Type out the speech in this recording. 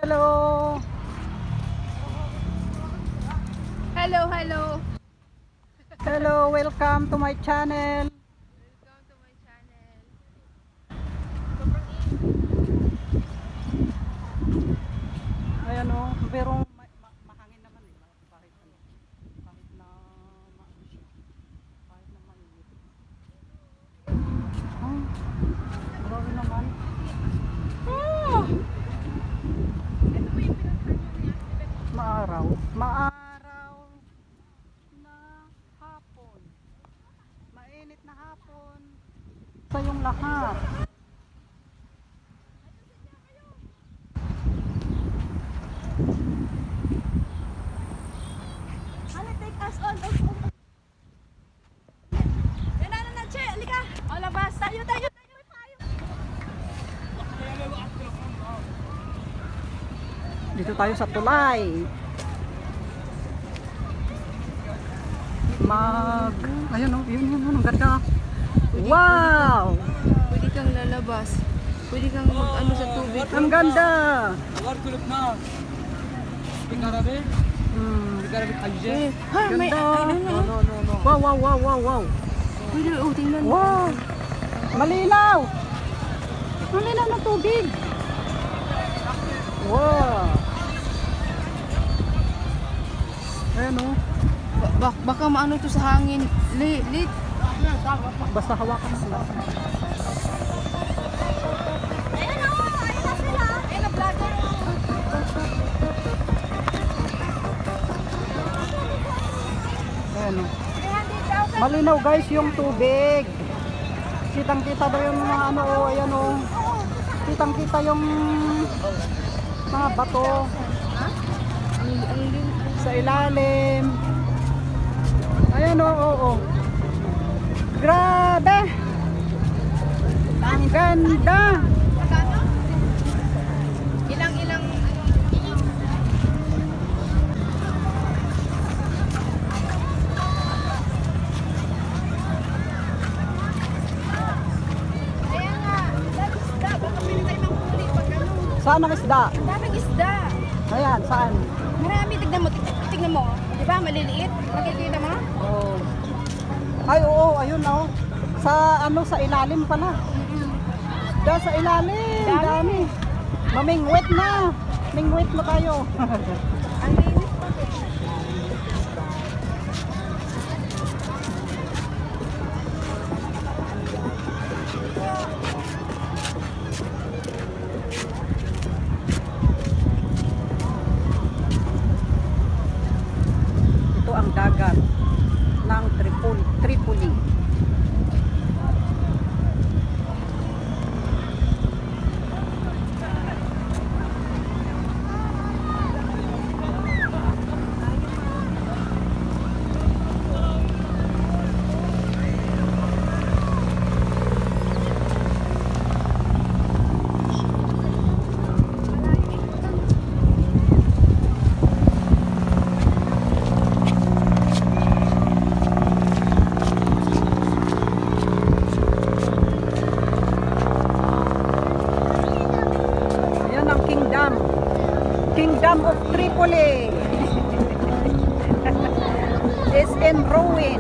Hello! Hello, hello. Hello! Welcome to my channel! Welcome to my channel. Ayan o, pero mahangin naman eh. Kahit ano, kahit na maano siya. Kahit na mainit. Ah, grabe naman. Ah! Maaraw. Maaraw na hapon. Mainit na hapon. Sa yung lahat. Ano, take us on. Yan na, Che. Halika. O, labas. Tayo. Dito tayo sa tulay. Ayun o, yun, ang ganda. Wow! Pwede kang lalabas. Pwede kang mag-ano sa tubig. Ang ganda! Ha, may Ganda! ano. Wow! Pwede, tingnan mo. Wow! Malinaw! Malinaw na tubig! Wow! Ayan o. Baka maano to sa hangin. Lit. Basta hawakan mo lang. Ayun na sila. Ayun na, vlogger. Ayan o. 300,000. Malinaw guys yung tubig. Kitang-kita daw yung mga ano o. Ayan o. Kitang-kita yung mga bato Ang lim. sa ilalim. Ayan o. Grabe! Ang ganda! Magkano? Ilang. Ayan nga. Daming isda. Baka pili tayo ng huli pag ano. Saan ang isda? Ang daming isda. Ayan, saan? Marami. Tignan mo. Di ba? Maliliit. Makikita mo? Oh. Ay, oo, ayun o. Sa ilalim pala. Diyan sa ilalim, dami. Mamingwit na. Mingwit na tayo. Ang linis pa. Ito ang dagat ng Tripoli. Yan ang Kingdom of Tripoli is in ruin.